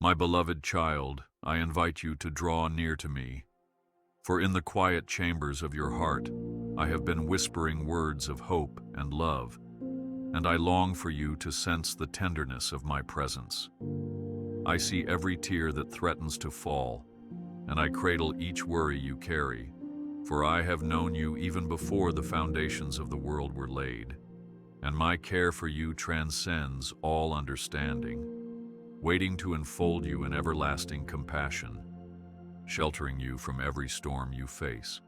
My beloved child, I invite you to draw near to me, for in the quiet chambers of your heart I have been whispering words of hope and love, and I long for you to sense the tenderness of my presence. I see every tear that threatens to fall, and I cradle each worry you carry, for I have known you even before the foundations of the world were laid, and my care for you transcends all understanding, waiting to enfold you in everlasting compassion, sheltering you from every storm you face.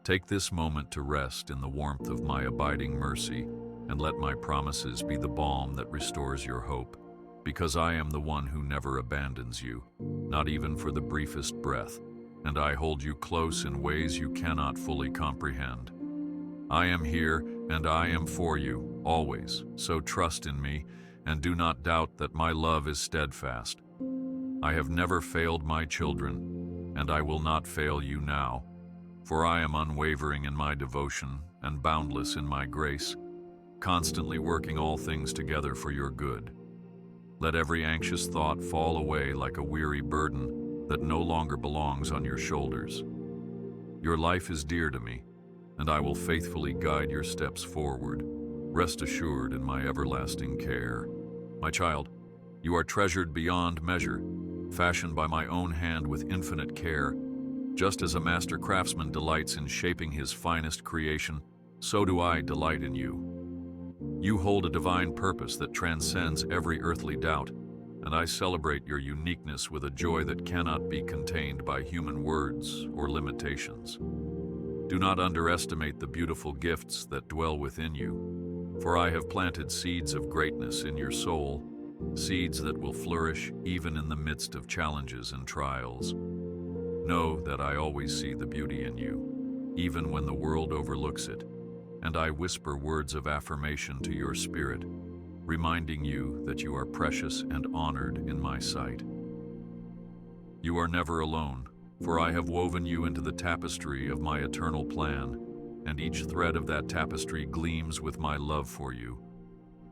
Take this moment to rest in the warmth of my abiding mercy, and let my promises be the balm that restores your hope, because I am the one who never abandons you, not even for the briefest breath, and I hold you close in ways you cannot fully comprehend. I am here, and I am for you, always, so trust in me, and do not doubt that my love is steadfast. I have never failed my children, and I will not fail you now, for I am unwavering in my devotion and boundless in my grace, constantly working all things together for your good. Let every anxious thought fall away like a weary burden that no longer belongs on your shoulders. Your life is dear to me, and I will faithfully guide your steps forward. Rest assured in my everlasting care. My child, you are treasured beyond measure, fashioned by my own hand with infinite care. Just as a master craftsman delights in shaping his finest creation, so do I delight in you. You hold a divine purpose that transcends every earthly doubt, and I celebrate your uniqueness with a joy that cannot be contained by human words or limitations. Do not underestimate the beautiful gifts that dwell within you, for I have planted seeds of greatness in your soul, seeds that will flourish even in the midst of challenges and trials. Know that I always see the beauty in you, even when the world overlooks it, and I whisper words of affirmation to your spirit, reminding you that you are precious and honored in my sight. You are never alone, for I have woven you into the tapestry of my eternal plan, and each thread of that tapestry gleams with my love for you,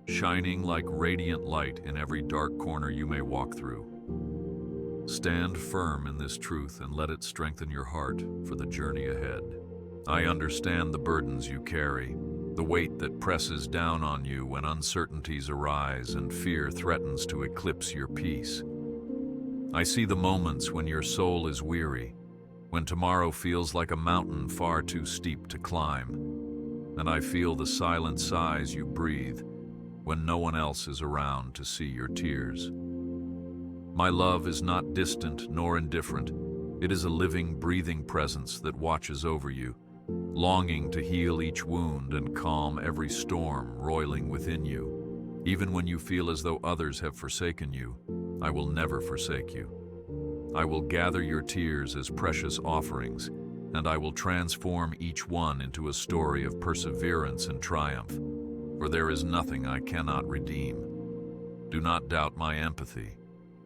shining like radiant light in every dark corner you may walk through. Stand firm in this truth and let it strengthen your heart for the journey ahead. I understand the burdens you carry, the weight that presses down on you when uncertainties arise and fear threatens to eclipse your peace. I see the moments when your soul is weary, when tomorrow feels like a mountain far too steep to climb, and I feel the silent sighs you breathe when no one else is around to see your tears. My love is not distant nor indifferent. It is a living, breathing presence that watches over you, longing to heal each wound and calm every storm roiling within you. Even when you feel as though others have forsaken you, I will never forsake you. I will gather your tears as precious offerings, and I will transform each one into a story of perseverance and triumph, for there is nothing I cannot redeem. Do not doubt my empathy,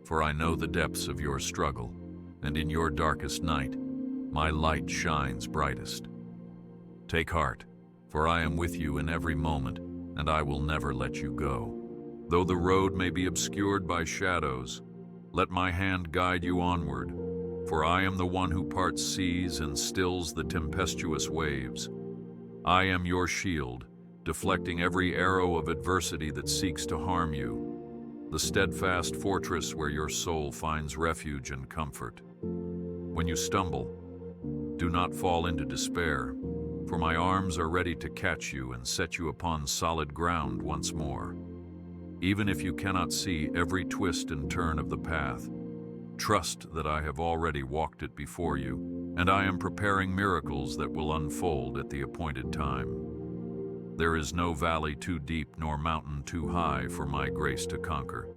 for I know the depths of your struggle, and in your darkest night, my light shines brightest. Take heart, for I am with you in every moment, and I will never let you go. Though the road may be obscured by shadows, let my hand guide you onward, for I am the one who parts seas and stills the tempestuous waves. I am your shield, deflecting every arrow of adversity that seeks to harm you, the steadfast fortress where your soul finds refuge and comfort. When you stumble, do not fall into despair, for my arms are ready to catch you and set you upon solid ground once more. Even if you cannot see every twist and turn of the path, trust that I have already walked it before you, and I am preparing miracles that will unfold at the appointed time. There is no valley too deep nor mountain too high for my grace to conquer.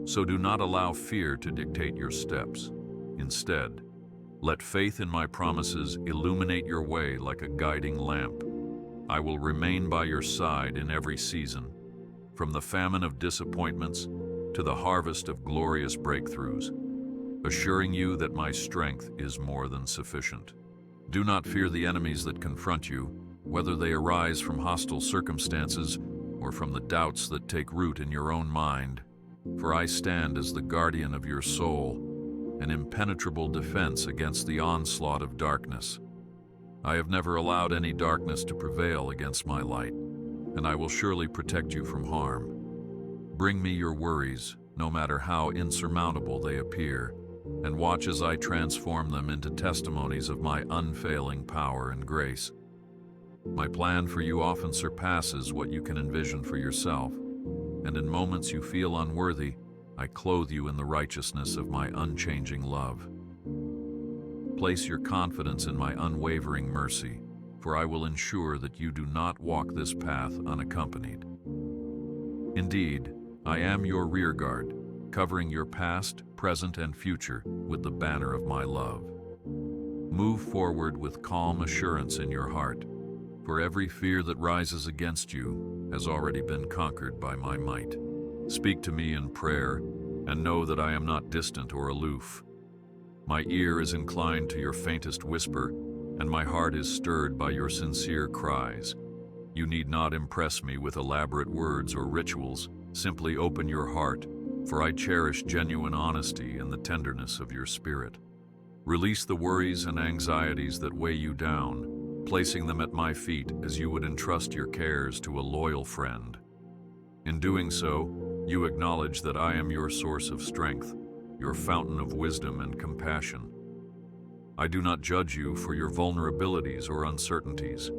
So do not allow fear to dictate your steps. Instead, let faith in my promises illuminate your way like a guiding lamp. I will remain by your side in every season, from the famine of disappointments to the harvest of glorious breakthroughs, assuring you that my strength is more than sufficient. Do not fear the enemies that confront you, whether they arise from hostile circumstances or from the doubts that take root in your own mind. for I stand as the guardian of your soul, an impenetrable defense against the onslaught of darkness. I have never allowed any darkness to prevail against my light, and I will surely protect you from harm. Bring me your worries, no matter how insurmountable they appear, and watch as I transform them into testimonies of my unfailing power and grace. My plan for you often surpasses what you can envision for yourself, and in moments you feel unworthy, I clothe you in the righteousness of my unchanging love. Place your confidence in my unwavering mercy, for I will ensure that you do not walk this path unaccompanied. Indeed, I am your rearguard, covering your past, present, and future with the banner of my love. Move forward with calm assurance in your heart, for every fear that rises against you has already been conquered by my might. Speak to me in prayer, and know that I am not distant or aloof. My ear is inclined to your faintest whisper, and my heart is stirred by your sincere cries. You need not impress me with elaborate words or rituals. Simply open your heart, for I cherish genuine honesty and the tenderness of your spirit. Release the worries and anxieties that weigh you down, placing them at my feet as you would entrust your cares to a loyal friend. In doing so, you acknowledge that I am your source of strength, your fountain of wisdom and compassion. I do not judge you for your vulnerabilities or uncertainties.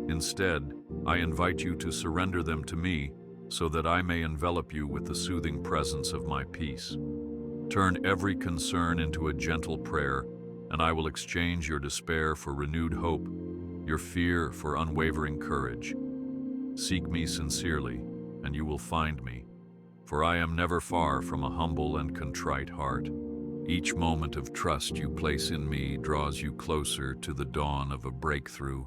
Instead, I invite you to surrender them to me so that I may envelop you with the soothing presence of my peace. Turn every concern into a gentle prayer, and I will exchange your despair for renewed hope, your fear for unwavering courage. Seek me sincerely, and you will find me, for I am never far from a humble and contrite heart. Each moment of trust you place in me draws you closer to the dawn of a breakthrough,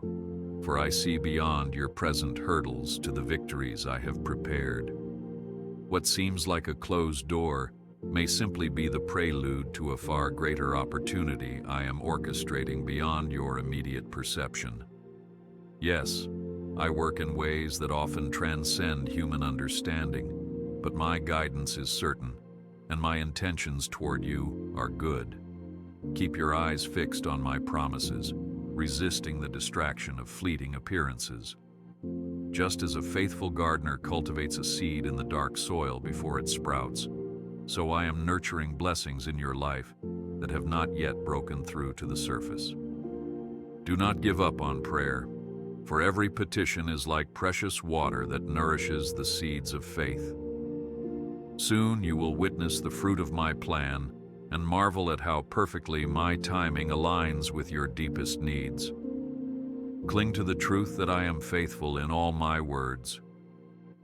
for I see beyond your present hurdles to the victories I have prepared. What seems like a closed door may simply be the prelude to a far greater opportunity I am orchestrating beyond your immediate perception. Yes, I work in ways that often transcend human understanding, but my guidance is certain, and my intentions toward you are good. Keep your eyes fixed on my promises, resisting the distraction of fleeting appearances. Just as a faithful gardener cultivates a seed in the dark soil before it sprouts, so I am nurturing blessings in your life that have not yet broken through to the surface. Do not give up on prayer, for every petition is like precious water that nourishes the seeds of faith. Soon you will witness the fruit of my plan and marvel at how perfectly my timing aligns with your deepest needs. Cling to the truth that I am faithful in all my words.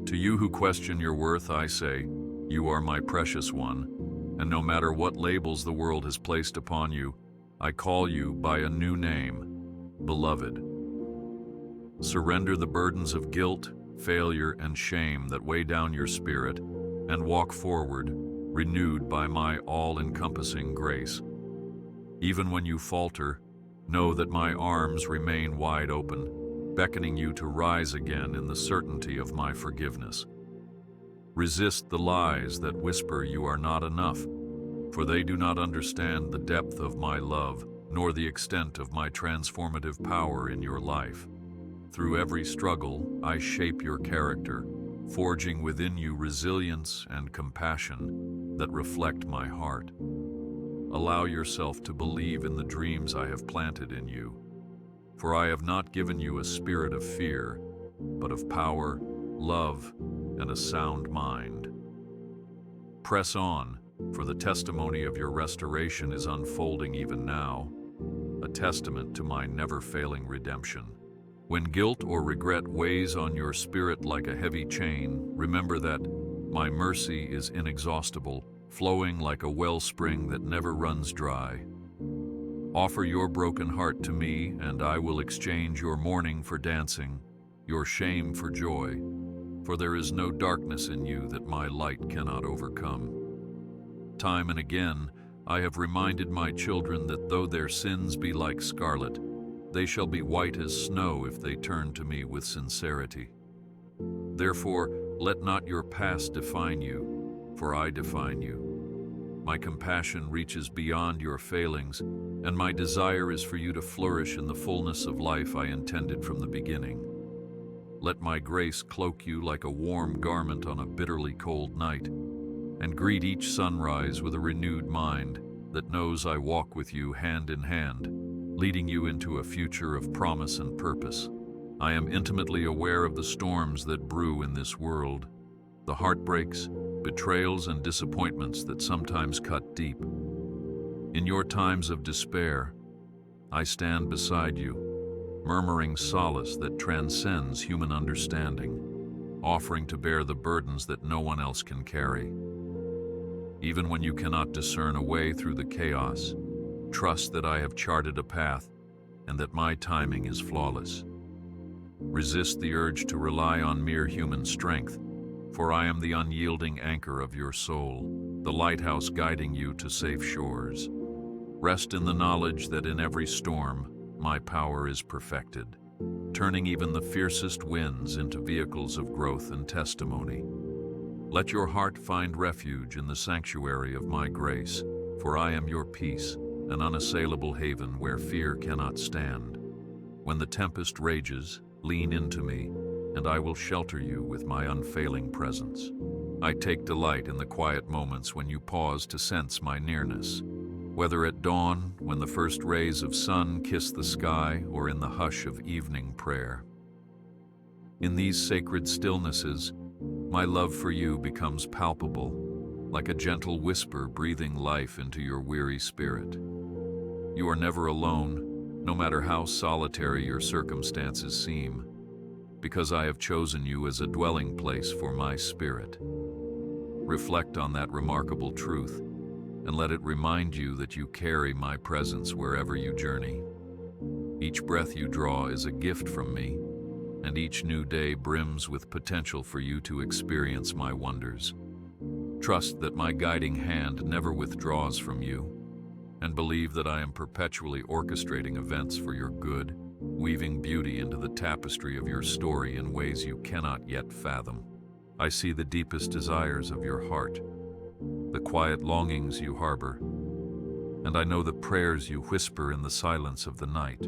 To you who question your worth, I say, you are my precious one, and no matter what labels the world has placed upon you, I call you by a new name, beloved. Surrender the burdens of guilt, failure, and shame that weigh down your spirit, and walk forward, renewed by my all-encompassing grace. Even when you falter, know that my arms remain wide open, beckoning you to rise again in the certainty of my forgiveness. Resist the lies that whisper you are not enough, for they do not understand the depth of my love, nor the extent of my transformative power in your life. Through every struggle, I shape your character, forging within you resilience and compassion that reflect my heart. Allow yourself to believe in the dreams I have planted in you, for I have not given you a spirit of fear, but of power, love, and a sound mind. Press on, for the testimony of your restoration is unfolding even now, a testament to my never-failing redemption. When guilt or regret weighs on your spirit like a heavy chain, remember that my mercy is inexhaustible, flowing like a wellspring that never runs dry. Offer your broken heart to me, and I will exchange your mourning for dancing, your shame for joy, for there is no darkness in you that my light cannot overcome. Time and again, I have reminded my children that though their sins be like scarlet, they shall be white as snow if they turn to me with sincerity. Therefore, let not your past define you, for I define you. My compassion reaches beyond your failings, and my desire is for you to flourish in the fullness of life I intended from the beginning. Let my grace cloak you like a warm garment on a bitterly cold night, and greet each sunrise with a renewed mind that knows I walk with you hand in hand, leading you into a future of promise and purpose. I am intimately aware of the storms that brew in this world, the heartbreaks, betrayals, and disappointments that sometimes cut deep. In your times of despair, I stand beside you, murmuring solace that transcends human understanding, offering to bear the burdens that no one else can carry. Even when you cannot discern a way through the chaos, trust that I have charted a path and that my timing is flawless. Resist the urge to rely on mere human strength, for I am the unyielding anchor of your soul, the lighthouse guiding you to safe shores. Rest in the knowledge that in every storm, my power is perfected, turning even the fiercest winds into vehicles of growth and testimony. Let your heart find refuge in the sanctuary of my grace, for I am your peace, an unassailable haven where fear cannot stand. When the tempest rages, lean into me, and I will shelter you with my unfailing presence. I take delight in the quiet moments when you pause to sense my nearness. Whether at dawn, when the first rays of sun kiss the sky, or in the hush of evening prayer. In these sacred stillnesses, my love for you becomes palpable, like a gentle whisper breathing life into your weary spirit. You are never alone, no matter how solitary your circumstances seem, because I have chosen you as a dwelling place for my spirit. Reflect on that remarkable truth, and let it remind you that you carry my presence wherever you journey. Each breath you draw is a gift from me, and each new day brims with potential for you to experience my wonders. Trust that my guiding hand never withdraws from you, and believe that I am perpetually orchestrating events for your good, weaving beauty into the tapestry of your story in ways you cannot yet fathom. I see the deepest desires of your heart, the quiet longings you harbor, and I know the prayers you whisper in the silence of the night.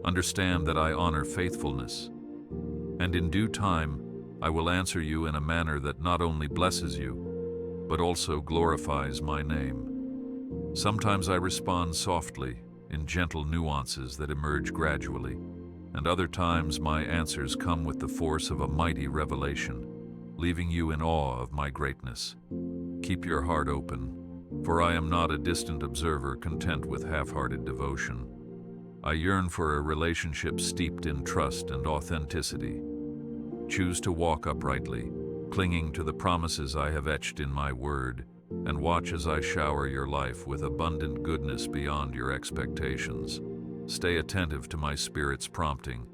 Understand that I honor faithfulness, and in due time, I will answer you in a manner that not only blesses you, but also glorifies my name. Sometimes I respond softly, in gentle nuances that emerge gradually, and other times my answers come with the force of a mighty revelation, leaving you in awe of my greatness. Keep your heart open, for I am not a distant observer content with half-hearted devotion. I yearn for a relationship steeped in trust and authenticity. Choose to walk uprightly, clinging to the promises I have etched in my word, and watch as I shower your life with abundant goodness beyond your expectations. Stay attentive to my spirit's prompting,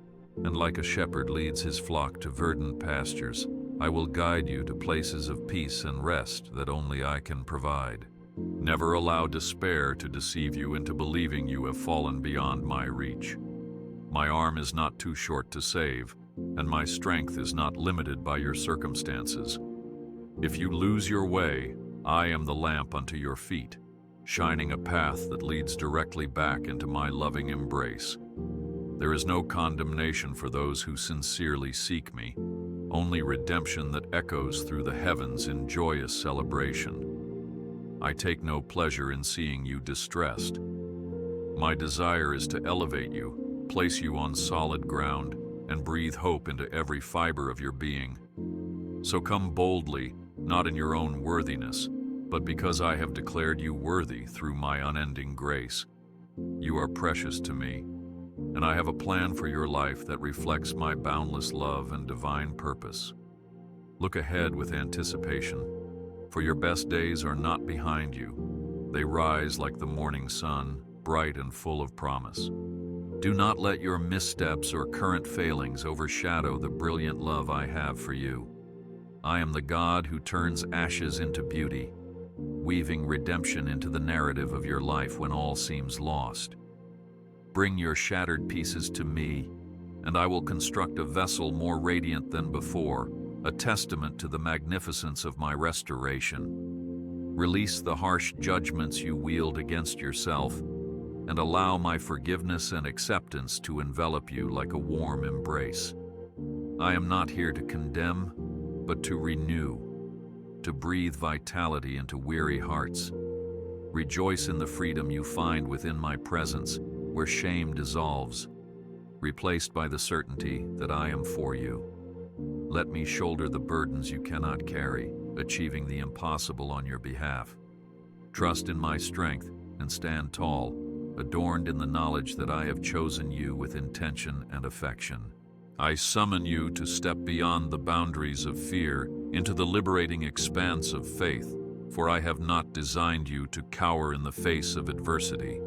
and like a shepherd leads his flock to verdant pastures, I will guide you to places of peace and rest that only I can provide. Never allow despair to deceive you into believing you have fallen beyond my reach. My arm is not too short to save, and my strength is not limited by your circumstances. If you lose your way, I am the lamp unto your feet, shining a path that leads directly back into my loving embrace. There is no condemnation for those who sincerely seek me, only redemption that echoes through the heavens in joyous celebration. I take no pleasure in seeing you distressed. My desire is to elevate you, place you on solid ground, and breathe hope into every fiber of your being. So come boldly, not in your own worthiness, but because I have declared you worthy through my unending grace. You are precious to me, and I have a plan for your life that reflects my boundless love and divine purpose. Look ahead with anticipation, for your best days are not behind you. They rise like the morning sun, bright and full of promise. Do not let your missteps or current failings overshadow the brilliant love I have for you. I am the God who turns ashes into beauty, weaving redemption into the narrative of your life when all seems lost. Bring your shattered pieces to me, and I will construct a vessel more radiant than before, a testament to the magnificence of my restoration. Release the harsh judgments you wield against yourself, and allow my forgiveness and acceptance to envelop you like a warm embrace. I am not here to condemn, but to renew, to breathe vitality into weary hearts. Rejoice in the freedom you find within my presence, where shame dissolves, replaced by the certainty that I am for you. Let me shoulder the burdens you cannot carry, achieving the impossible on your behalf. Trust in my strength and stand tall, adorned in the knowledge that I have chosen you with intention and affection. I summon you to step beyond the boundaries of fear into the liberating expanse of faith, for I have not designed you to cower in the face of adversity.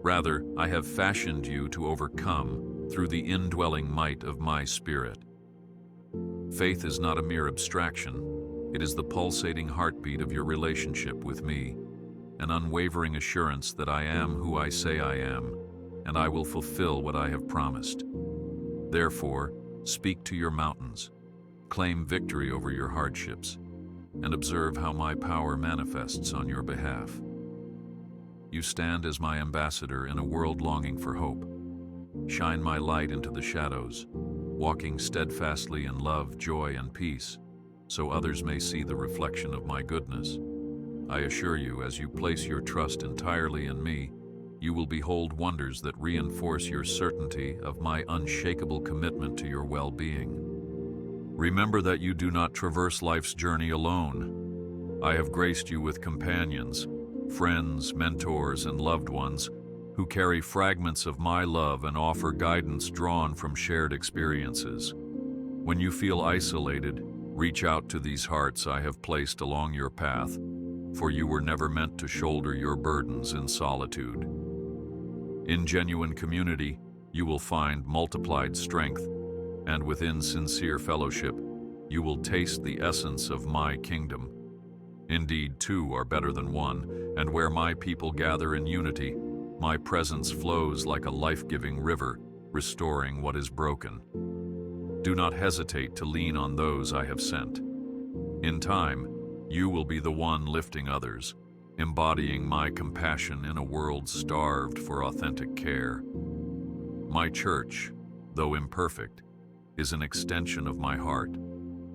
Rather, I have fashioned you to overcome through the indwelling might of my Spirit. Faith is not a mere abstraction. It is the pulsating heartbeat of your relationship with me, an unwavering assurance that I am who I say I am, and I will fulfill what I have promised. Therefore, speak to your mountains, claim victory over your hardships, and observe how my power manifests on your behalf. You stand as my ambassador in a world longing for hope. Shine my light into the shadows, walking steadfastly in love, joy, and peace, so others may see the reflection of my goodness. I assure you, as you place your trust entirely in me, you will behold wonders that reinforce your certainty of my unshakable commitment to your well-being. Remember that you do not traverse life's journey alone. I have graced you with companions, friends, mentors, and loved ones who carry fragments of my love and offer guidance drawn from shared experiences. When you feel isolated, reach out to these hearts I have placed along your path, for you were never meant to shoulder your burdens in solitude. In genuine community, you will find multiplied strength, and within sincere fellowship, you will taste the essence of my kingdom. Indeed, two are better than one, and where my people gather in unity, my presence flows like a life-giving river, restoring what is broken. Do not hesitate to lean on those I have sent. In time, you will be the one lifting others, embodying my compassion in a world starved for authentic care. My church, though imperfect, is an extension of my heart,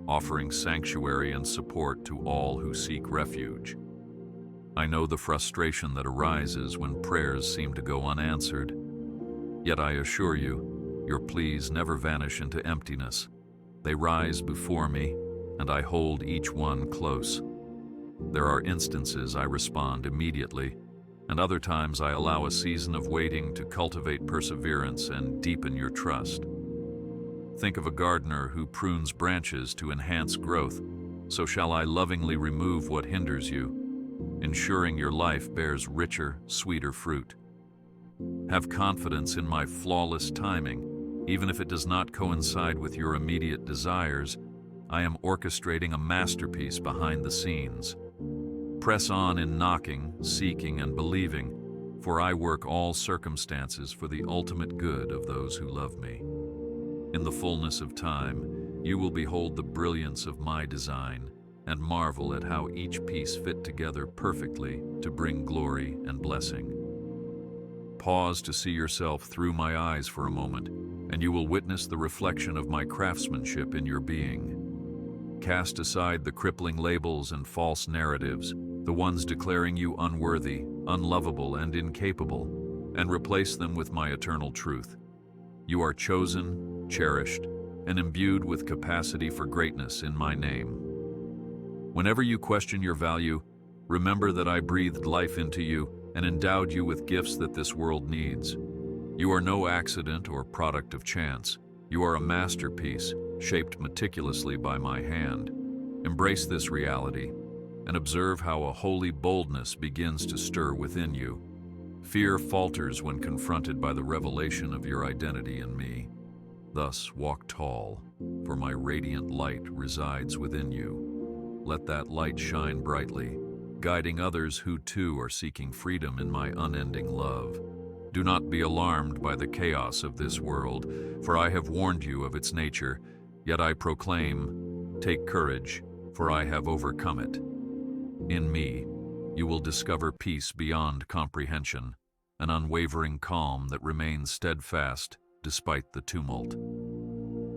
offering sanctuary and support to all who seek refuge. I know the frustration that arises when prayers seem to go unanswered. Yet I assure you, your pleas never vanish into emptiness. They rise before me, and I hold each one close. There are instances I respond immediately, and other times I allow a season of waiting to cultivate perseverance and deepen your trust. Think of a gardener who prunes branches to enhance growth, so shall I lovingly remove what hinders you, ensuring your life bears richer, sweeter fruit. Have confidence in my flawless timing. Even if it does not coincide with your immediate desires, I am orchestrating a masterpiece behind the scenes. Press on in knocking, seeking, and believing, for I work all circumstances for the ultimate good of those who love me. In the fullness of time, you will behold the brilliance of my design and marvel at how each piece fit together perfectly to bring glory and blessing. Pause to see yourself through my eyes for a moment, and you will witness the reflection of my craftsmanship in your being. Cast aside the crippling labels and false narratives, the ones declaring you unworthy, unlovable, and incapable, and replace them with my eternal truth. You are chosen, cherished, and imbued with capacity for greatness in my name. Whenever you question your value, remember that I breathed life into you and endowed you with gifts that this world needs. You are no accident or product of chance. You are a masterpiece, shaped meticulously by my hand. Embrace this reality and observe how a holy boldness begins to stir within you. Fear falters when confronted by the revelation of your identity in me. Thus, walk tall, for my radiant light resides within you. Let that light shine brightly, guiding others who too are seeking freedom in my unending love. Do not be alarmed by the chaos of this world, for I have warned you of its nature, yet I proclaim, Take courage, for I have overcome it. In me, you will discover peace beyond comprehension, an unwavering calm that remains steadfast despite the tumult.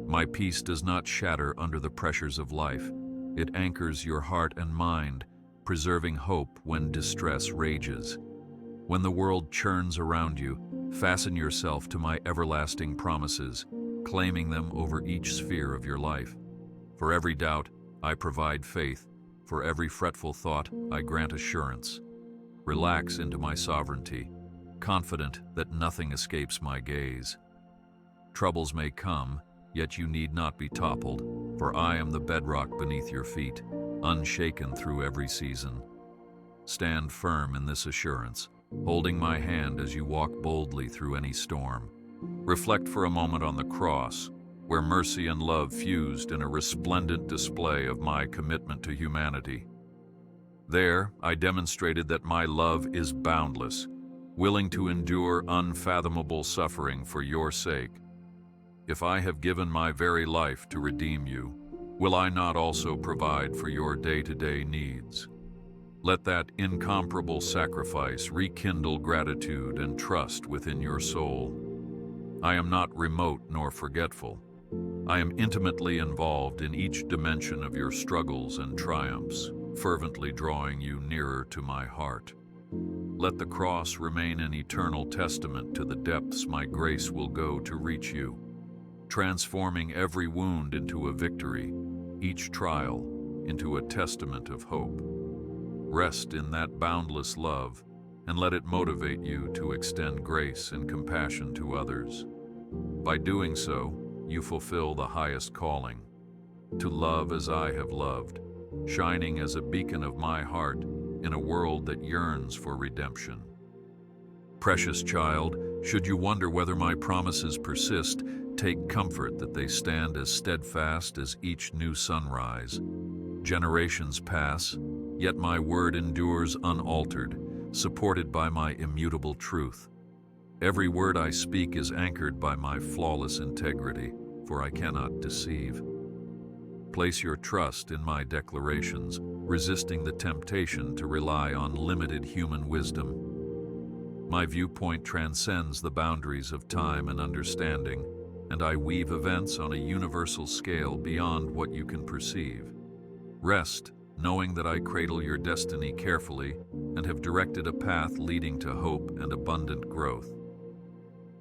My peace does not shatter under the pressures of life. It anchors your heart and mind, preserving hope when distress rages. When the world churns around you, fasten yourself to my everlasting promises, claiming them over each sphere of your life. For every doubt, I provide faith. For every fretful thought, I grant assurance. Relax into my sovereignty, confident that nothing escapes my gaze. Troubles may come, yet you need not be toppled, for I am the bedrock beneath your feet, unshaken through every season. Stand firm in this assurance, holding my hand as you walk boldly through any storm. Reflect for a moment on the cross, where mercy and love fused in a resplendent display of my commitment to humanity. There, I demonstrated that my love is boundless, willing to endure unfathomable suffering for your sake. If I have given my very life to redeem you, will I not also provide for your day-to-day needs? Let that incomparable sacrifice rekindle gratitude and trust within your soul. I am not remote nor forgetful. I am intimately involved in each dimension of your struggles and triumphs, fervently drawing you nearer to my heart. Let the cross remain an eternal testament to the depths my grace will go to reach you, transforming every wound into a victory, each trial into a testament of hope. Rest in that boundless love, and let it motivate you to extend grace and compassion to others. By doing so, you fulfill the highest calling, to love as I have loved, shining as a beacon of my heart in a world that yearns for redemption. Precious child, should you wonder whether my promises persist, take comfort that they stand as steadfast as each new sunrise. Generations pass, yet my word endures unaltered, supported by my immutable truth. Every word I speak is anchored by my flawless integrity, for I cannot deceive. Place your trust in my declarations, resisting the temptation to rely on limited human wisdom. My viewpoint transcends the boundaries of time and understanding, and I weave events on a universal scale beyond what you can perceive. Rest, knowing that I cradle your destiny carefully and have directed a path leading to hope and abundant growth.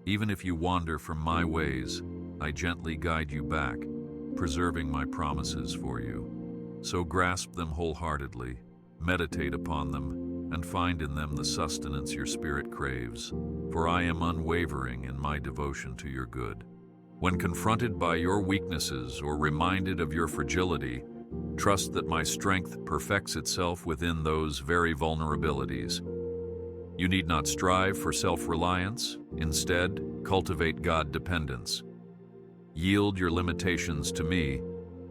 Even if you wander from my ways, I gently guide you back, preserving my promises for you. So grasp them wholeheartedly, meditate upon them, and find in them the sustenance your spirit craves, for I am unwavering in my devotion to your good. When confronted by your weaknesses or reminded of your fragility, trust that my strength perfects itself within those very vulnerabilities. You need not strive for self-reliance. Instead, cultivate God-dependence. Yield your limitations to me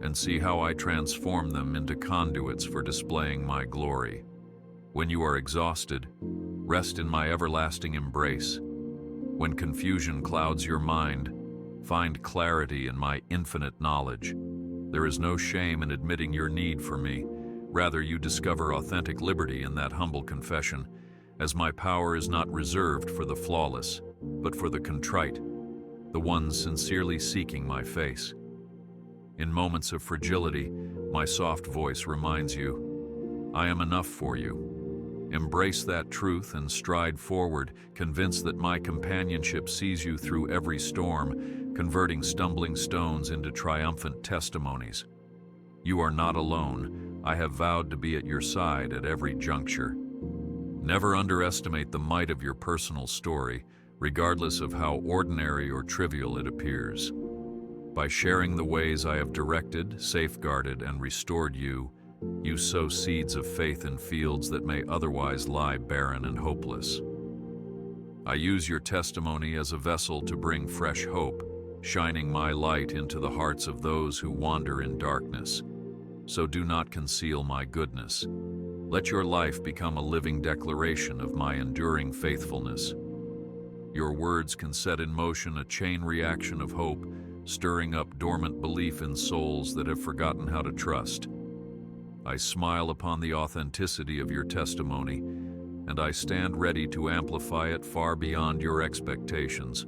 and see how I transform them into conduits for displaying my glory. When you are exhausted, rest in my everlasting embrace. When confusion clouds your mind, find clarity in my infinite knowledge. There is no shame in admitting your need for me. Rather, you discover authentic liberty in that humble confession, as my power is not reserved for the flawless, but for the contrite, the ones sincerely seeking my face. In moments of fragility, my soft voice reminds you, I am enough for you. Embrace that truth and stride forward, convinced that my companionship sees you through every storm, converting stumbling stones into triumphant testimonies. You are not alone. I have vowed to be at your side at every juncture. Never underestimate the might of your personal story, regardless of how ordinary or trivial it appears. By sharing the ways I have directed, safeguarded, and restored you, you sow seeds of faith in fields that may otherwise lie barren and hopeless. I use your testimony as a vessel to bring fresh hope, shining my light into the hearts of those who wander in darkness. So do not conceal my goodness. Let your life become a living declaration of my enduring faithfulness. Your words can set in motion a chain reaction of hope, stirring up dormant belief in souls that have forgotten how to trust. I smile upon the authenticity of your testimony, and I stand ready to amplify it far beyond your expectations.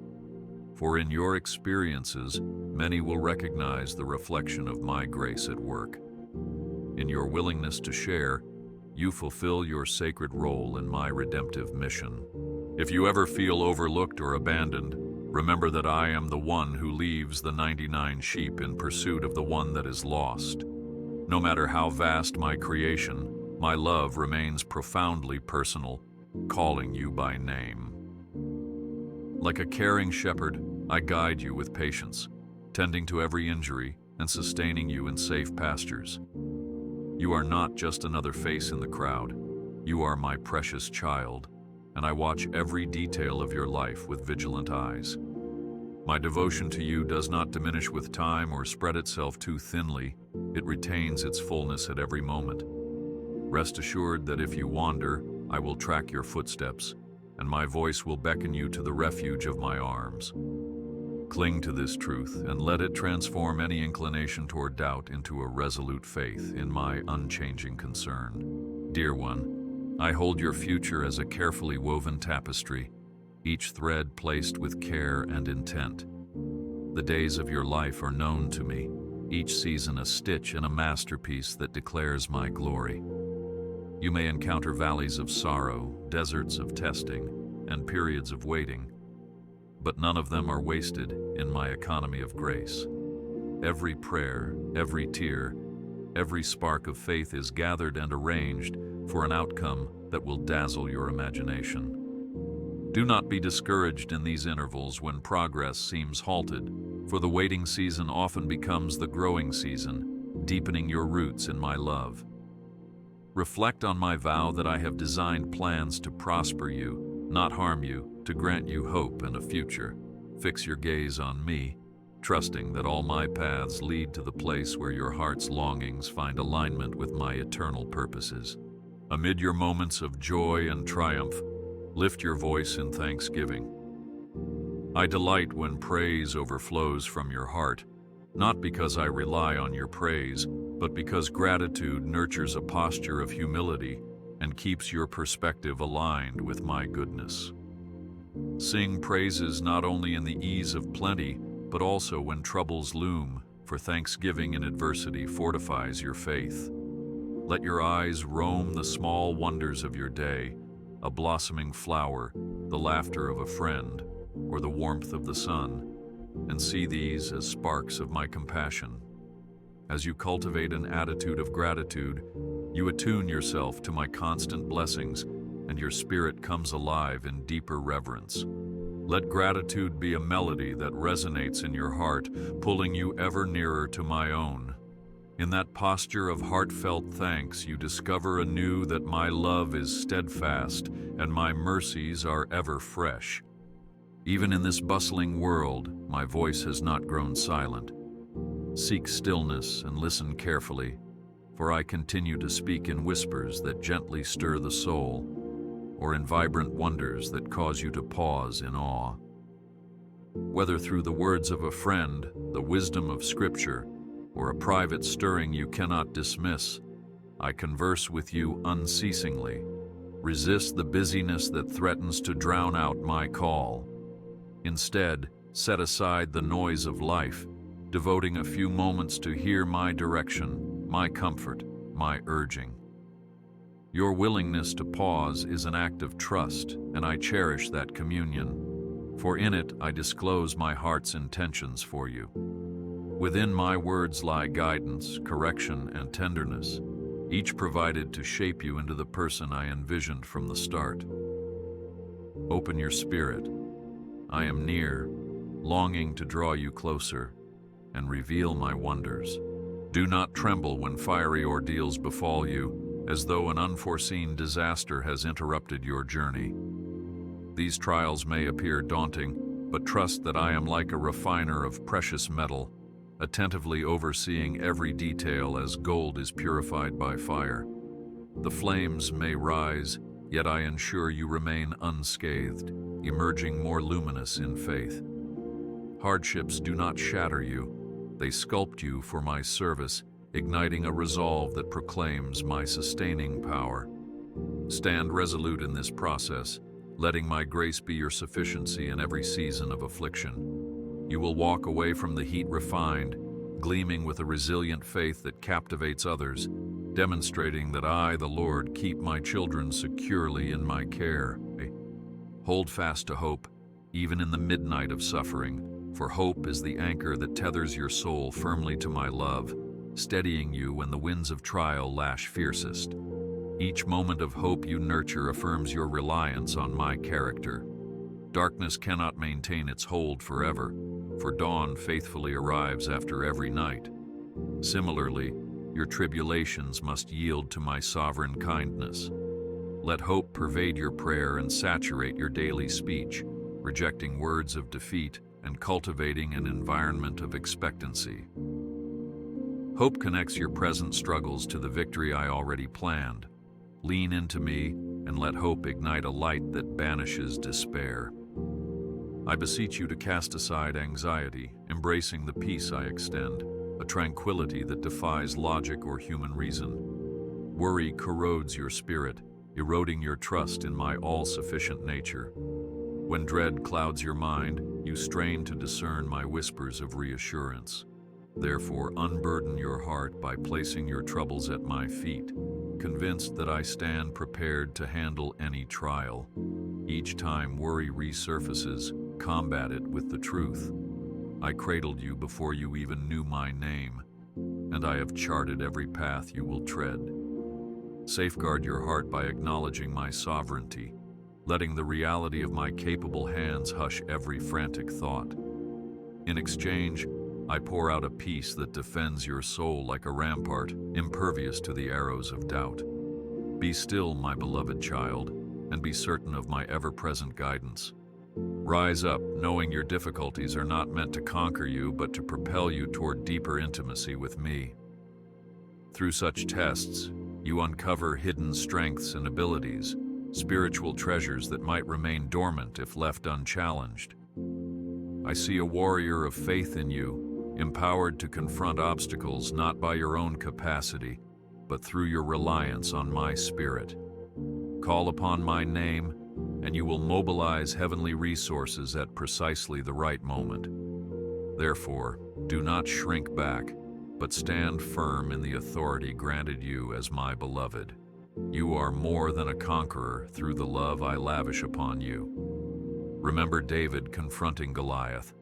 For in your experiences, many will recognize the reflection of my grace at work. In your willingness to share, you fulfill your sacred role in my redemptive mission. If you ever feel overlooked or abandoned, remember that I am the one who leaves the 99 sheep in pursuit of the one that is lost. No matter how vast my creation, my love remains profoundly personal, calling you by name. Like a caring shepherd, I guide you with patience, tending to every injury and sustaining you in safe pastures. You are not just another face in the crowd. You are my precious child, and I watch every detail of your life with vigilant eyes. My devotion to you does not diminish with time or spread itself too thinly. It retains its fullness at every moment. Rest assured that if you wander, I will track your footsteps, and my voice will beckon you to the refuge of my arms. Cling to this truth and let it transform any inclination toward doubt into a resolute faith in my unchanging concern. Dear one, I hold your future as a carefully woven tapestry, each thread placed with care and intent. The days of your life are known to me, each season a stitch in a masterpiece that declares my glory. You may encounter valleys of sorrow, deserts of testing, and periods of waiting, but none of them are wasted in my economy of grace. Every prayer, every tear, every spark of faith is gathered and arranged for an outcome that will dazzle your imagination. Do not be discouraged in these intervals when progress seems halted, for the waiting season often becomes the growing season, deepening your roots in my love. Reflect on my vow that I have designed plans to prosper you, not harm you, to grant you hope and a future. Fix your gaze on me, trusting that all my paths lead to the place where your heart's longings find alignment with my eternal purposes. Amid your moments of joy and triumph, lift your voice in thanksgiving. I delight when praise overflows from your heart, not because I rely on your praise, but because gratitude nurtures a posture of humility and keeps your perspective aligned with my goodness. Sing praises not only in the ease of plenty, but also when troubles loom, for thanksgiving in adversity fortifies your faith. Let your eyes roam the small wonders of your day, a blossoming flower, the laughter of a friend, or the warmth of the sun, and see these as sparks of my compassion. As you cultivate an attitude of gratitude, you attune yourself to my constant blessings, and your spirit comes alive in deeper reverence. Let gratitude be a melody that resonates in your heart, pulling you ever nearer to my own. In that posture of heartfelt thanks, you discover anew that my love is steadfast and my mercies are ever fresh. Even in this bustling world, my voice has not grown silent. Seek stillness and listen carefully, for I continue to speak in whispers that gently stir the soul, or in vibrant wonders that cause you to pause in awe. Whether through the words of a friend, the wisdom of Scripture, or a private stirring you cannot dismiss, I converse with you unceasingly. Resist the busyness that threatens to drown out my call. Instead, set aside the noise of life, devoting a few moments to hear my direction, my comfort, my urging. Your willingness to pause is an act of trust, and I cherish that communion, for in it I disclose my heart's intentions for you. Within my words lie guidance, correction, and tenderness, each provided to shape you into the person I envisioned from the start. Open your spirit. I am near, longing to draw you closer and reveal my wonders. Do not tremble when fiery ordeals befall you, as though an unforeseen disaster has interrupted your journey. These trials may appear daunting, but trust that I am like a refiner of precious metal, attentively overseeing every detail as gold is purified by fire. The flames may rise, yet I ensure you remain unscathed, emerging more luminous in faith. Hardships do not shatter you. They sculpt you for my service, igniting a resolve that proclaims my sustaining power. Stand resolute in this process, letting my grace be your sufficiency in every season of affliction. You will walk away from the heat refined, gleaming with a resilient faith that captivates others, demonstrating that I, the Lord, keep my children securely in my care. Hold fast to hope, even in the midnight of suffering, for hope is the anchor that tethers your soul firmly to my love, steadying you when the winds of trial lash fiercest. Each moment of hope you nurture affirms your reliance on my character. Darkness cannot maintain its hold forever, for dawn faithfully arrives after every night. Similarly, your tribulations must yield to my sovereign kindness. Let hope pervade your prayer and saturate your daily speech, rejecting words of defeat and cultivating an environment of expectancy. Hope connects your present struggles to the victory I already planned. Lean into me and let hope ignite a light that banishes despair. I beseech you to cast aside anxiety, embracing the peace I extend, a tranquility that defies logic or human reason. Worry corrodes your spirit, eroding your trust in my all-sufficient nature. When dread clouds your mind, you strain to discern my whispers of reassurance. Therefore, unburden your heart by placing your troubles at my feet, convinced that I stand prepared to handle any trial. Each time worry resurfaces, combat it with the truth. I cradled you before you even knew my name, and I have charted every path you will tread. Safeguard your heart by acknowledging my sovereignty, letting the reality of my capable hands hush every frantic thought. In exchange, I pour out a peace that defends your soul like a rampart, impervious to the arrows of doubt. Be still, my beloved child, and be certain of my ever-present guidance. Rise up, knowing your difficulties are not meant to conquer you, but to propel you toward deeper intimacy with me. Through such tests, you uncover hidden strengths and abilities, spiritual treasures that might remain dormant if left unchallenged. I see a warrior of faith in you, empowered to confront obstacles not by your own capacity, but through your reliance on my spirit. Call upon my name, and you will mobilize heavenly resources at precisely the right moment. Therefore, do not shrink back, but stand firm in the authority granted you as my beloved. You are more than a conqueror through the love I lavish upon you. Remember David confronting Goliath.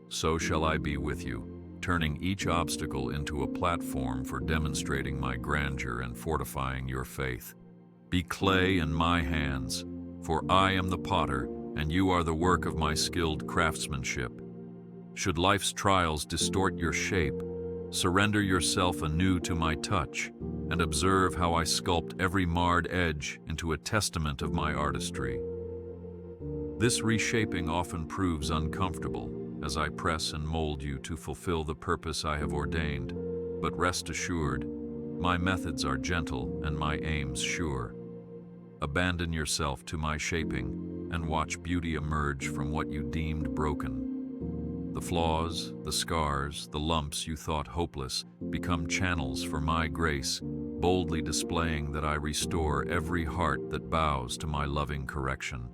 So shall I be with you, turning each obstacle into a platform for demonstrating my grandeur and fortifying your faith. Be clay in my hands, for I am the potter, and you are the work of my skilled craftsmanship. Should life's trials distort your shape, surrender yourself anew to my touch, and observe how I sculpt every marred edge into a testament of my artistry. This reshaping often proves uncomfortable, as I press and mold you to fulfill the purpose I have ordained, but rest assured, my methods are gentle and my aims sure. Abandon yourself to my shaping and watch beauty emerge from what you deemed broken. The flaws, the scars, the lumps you thought hopeless become channels for my grace, boldly displaying that I restore every heart that bows to my loving correction.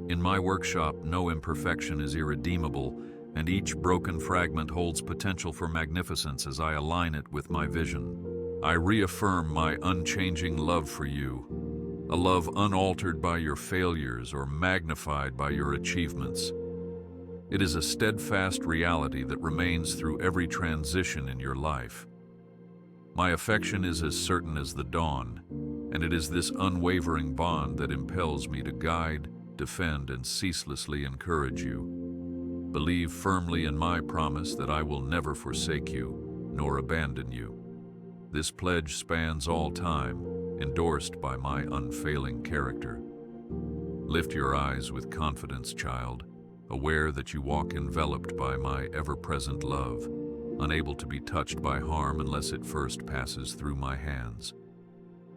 In my workshop, no imperfection is irredeemable, and each broken fragment holds potential for magnificence as I align it with my vision. I reaffirm my unchanging love for you, a love unaltered by your failures or magnified by your achievements. It is a steadfast reality that remains through every transition in your life. My affection is as certain as the dawn, and it is this unwavering bond that impels me to guide, defend, and ceaselessly encourage you. Believe firmly in my promise that I will never forsake you, nor abandon you. This pledge spans all time, endorsed by my unfailing character. Lift your eyes with confidence, child, aware that you walk enveloped by my ever-present love, unable to be touched by harm unless it first passes through my hands.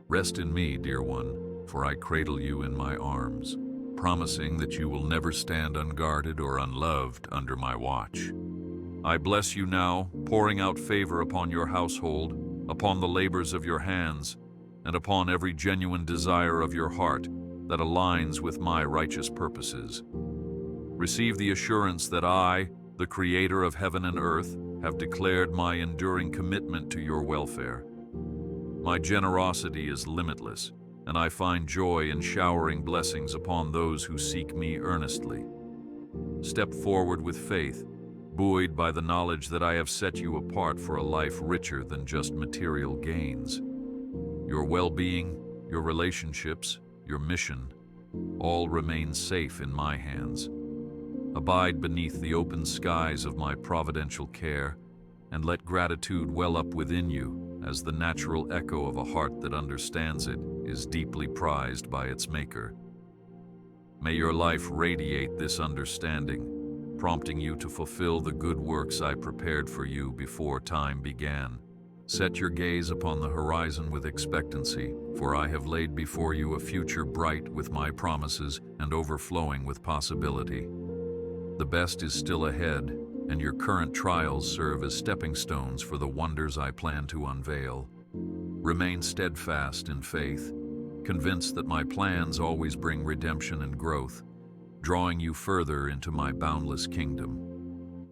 Rest in me, dear one, for I cradle you in my arms, promising that you will never stand unguarded or unloved under my watch. I bless you now, pouring out favor upon your household, upon the labors of your hands, and upon every genuine desire of your heart that aligns with my righteous purposes. Receive the assurance that I, the Creator of heaven and earth, have declared my enduring commitment to your welfare. My generosity is limitless, and I find joy in showering blessings upon those who seek me earnestly. Step forward with faith, buoyed by the knowledge that I have set you apart for a life richer than just material gains. Your well-being, your relationships, your mission, all remain safe in my hands. Abide beneath the open skies of my providential care, and let gratitude well up within you, as the natural echo of a heart that understands it is deeply prized by its maker. May your life radiate this understanding, prompting you to fulfill the good works I prepared for you before time began. Set your gaze upon the horizon with expectancy, for I have laid before you a future bright with my promises and overflowing with possibility. The best is still ahead, and your current trials serve as stepping stones for the wonders I plan to unveil. Remain steadfast in faith, convinced that my plans always bring redemption and growth, drawing you further into my boundless kingdom.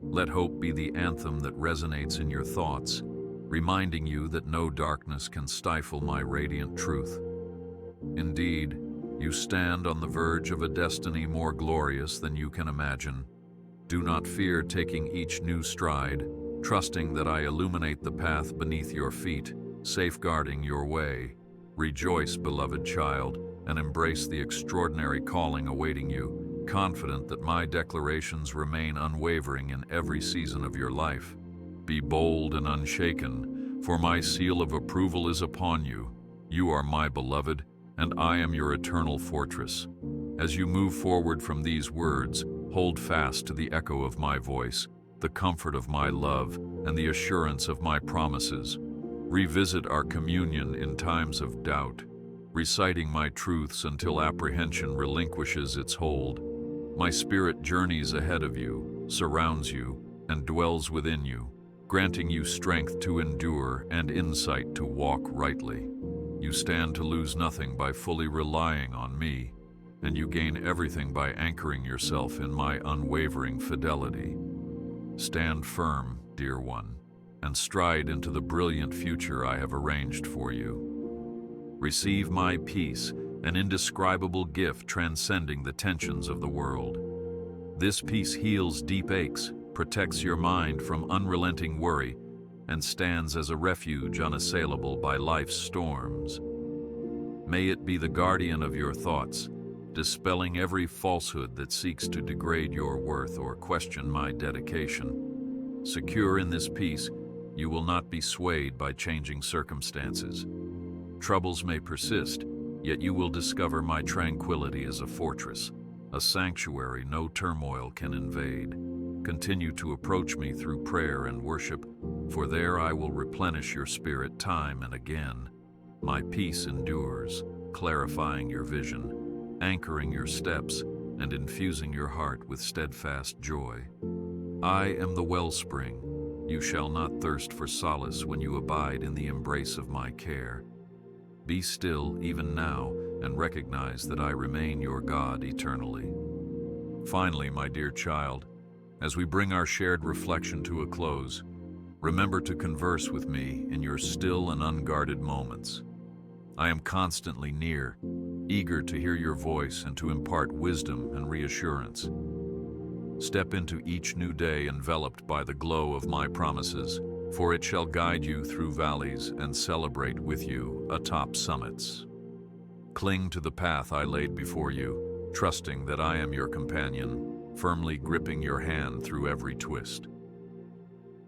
Let hope be the anthem that resonates in your thoughts, reminding you that no darkness can stifle my radiant truth. Indeed, you stand on the verge of a destiny more glorious than you can imagine. Do not fear taking each new stride, trusting that I illuminate the path beneath your feet, safeguarding your way. Rejoice, beloved child, and embrace the extraordinary calling awaiting you, confident that my declarations remain unwavering in every season of your life. Be bold and unshaken, for my seal of approval is upon you. You are my beloved, and I am your eternal fortress. As you move forward from these words, hold fast to the echo of my voice, the comfort of my love, and the assurance of my promises. Revisit our communion in times of doubt, reciting my truths until apprehension relinquishes its hold. My spirit journeys ahead of you, surrounds you, and dwells within you, granting you strength to endure and insight to walk rightly. You stand to lose nothing by fully relying on me, and you gain everything by anchoring yourself in my unwavering fidelity. Stand firm, dear one, and stride into the brilliant future I have arranged for you. Receive my peace, an indescribable gift transcending the tensions of the world. This peace heals deep aches, protects your mind from unrelenting worry, and stands as a refuge unassailable by life's storms. May it be the guardian of your thoughts, dispelling every falsehood that seeks to degrade your worth or question my dedication. Secure in this peace, you will not be swayed by changing circumstances. Troubles may persist, yet you will discover my tranquility as a fortress, a sanctuary no turmoil can invade. Continue to approach me through prayer and worship, for there I will replenish your spirit time and again. My peace endures, clarifying your vision, anchoring your steps, and infusing your heart with steadfast joy. I am the wellspring. You shall not thirst for solace when you abide in the embrace of my care. Be still even now and recognize that I remain your God eternally. Finally, my dear child, as we bring our shared reflection to a close, remember to converse with me in your still and unguarded moments. I am constantly near, eager to hear your voice and to impart wisdom and reassurance. Step into each new day enveloped by the glow of my promises, for it shall guide you through valleys and celebrate with you atop summits. Cling to the path I laid before you, trusting that I am your companion, firmly gripping your hand through every twist.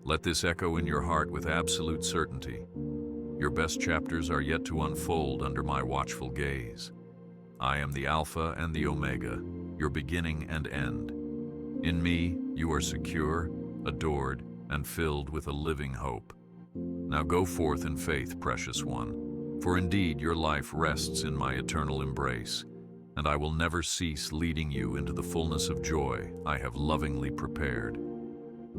Let this echo in your heart with absolute certainty. Your best chapters are yet to unfold under my watchful gaze. I am the Alpha and the Omega, your beginning and end. In me, you are secure, adored, and filled with a living hope. Now go forth in faith, precious one, for indeed your life rests in my eternal embrace. and I will never cease leading you into the fullness of joy I have lovingly prepared.